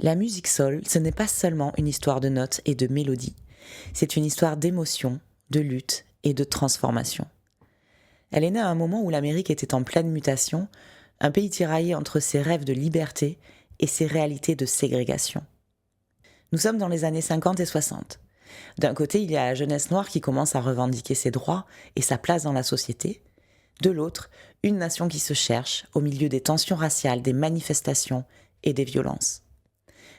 La musique soul, ce n'est pas seulement une histoire de notes et de mélodies. C'est une histoire d'émotion, de lutte et de transformation. Elle est née à un moment où l'Amérique était en pleine mutation, un pays tiraillé entre ses rêves de liberté et ses réalités de ségrégation. Nous sommes dans les années 50 et 60. D'un côté, il y a la jeunesse noire qui commence à revendiquer ses droits et sa place dans la société. De l'autre, une nation qui se cherche au milieu des tensions raciales, des manifestations et des violences.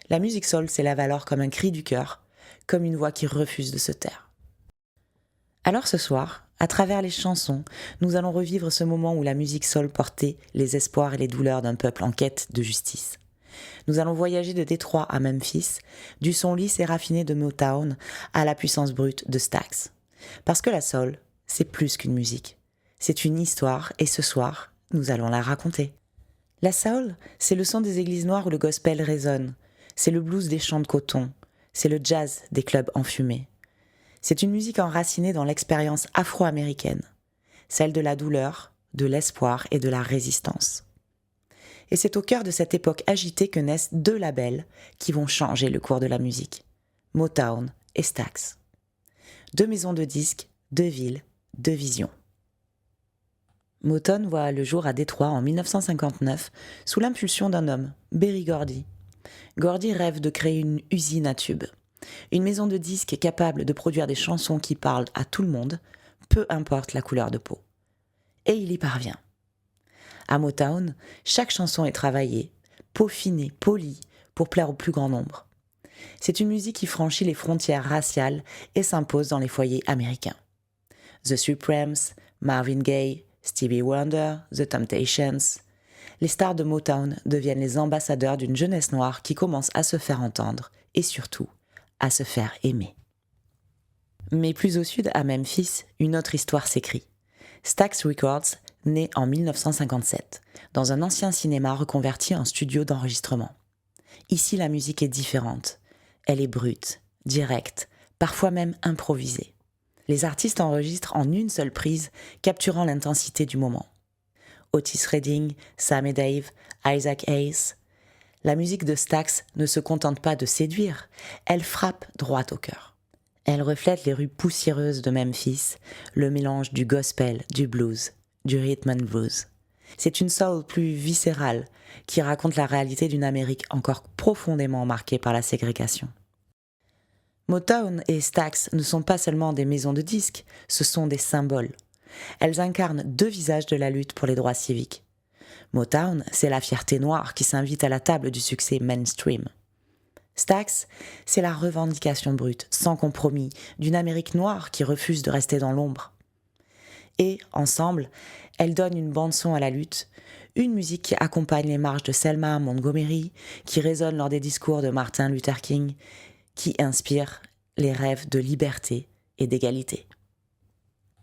La musique soul s'élève alors comme un cri du cœur, comme une voix qui refuse de se taire. Alors ce soir, à travers les chansons, nous allons revivre ce moment où la musique soul portait les espoirs et les douleurs d'un peuple en quête de justice. Nous allons voyager de Détroit à Memphis, du son lisse et raffiné de Motown à la puissance brute de Stax. Parce que la soul, c'est plus qu'une musique. C'est une histoire et ce soir, nous allons la raconter. La soul, c'est le son des églises noires où le gospel résonne. C'est le blues des champs de coton. C'est le jazz des clubs enfumés. C'est une musique enracinée dans l'expérience afro-américaine, celle de la douleur, de l'espoir et de la résistance. Et c'est au cœur de cette époque agitée que naissent deux labels qui vont changer le cours de la musique, Motown et Stax. Deux maisons de disques, deux villes, deux visions. Motown voit le jour à Détroit en 1959 sous l'impulsion d'un homme, Berry Gordy. Gordy rêve de créer une usine à tubes, une maison de disques capable de produire des chansons qui parlent à tout le monde, peu importe la couleur de peau. Et il y parvient. À Motown, chaque chanson est travaillée, peaufinée, polie, pour plaire au plus grand nombre. C'est une musique qui franchit les frontières raciales et s'impose dans les foyers américains. The Supremes, Marvin Gaye, Stevie Wonder, The Temptations. Les stars de Motown deviennent les ambassadeurs d'une jeunesse noire qui commence à se faire entendre et surtout à se faire aimer. Mais plus au sud, à Memphis, une autre histoire s'écrit. Stax Records naît en 1957, dans un ancien cinéma reconverti en studio d'enregistrement. Ici, la musique est différente. Elle est brute, directe, parfois même improvisée. Les artistes enregistrent en une seule prise, capturant l'intensité du moment. Otis Redding, Sam et Dave, Isaac Hayes. La musique de Stax ne se contente pas de séduire, elle frappe droit au cœur. Elle reflète les rues poussiéreuses de Memphis, le mélange du gospel, du blues, du rhythm and blues. C'est une soul plus viscérale qui raconte la réalité d'une Amérique encore profondément marquée par la ségrégation. Motown et Stax ne sont pas seulement des maisons de disques, ce sont des symboles. Elles incarnent deux visages de la lutte pour les droits civiques. Motown, c'est la fierté noire qui s'invite à la table du succès mainstream. Stax, c'est la revendication brute, sans compromis, d'une Amérique noire qui refuse de rester dans l'ombre. Et, ensemble, elles donnent une bande-son à la lutte, une musique qui accompagne les marches de Selma Montgomery, qui résonne lors des discours de Martin Luther King, qui inspire les rêves de liberté et d'égalité.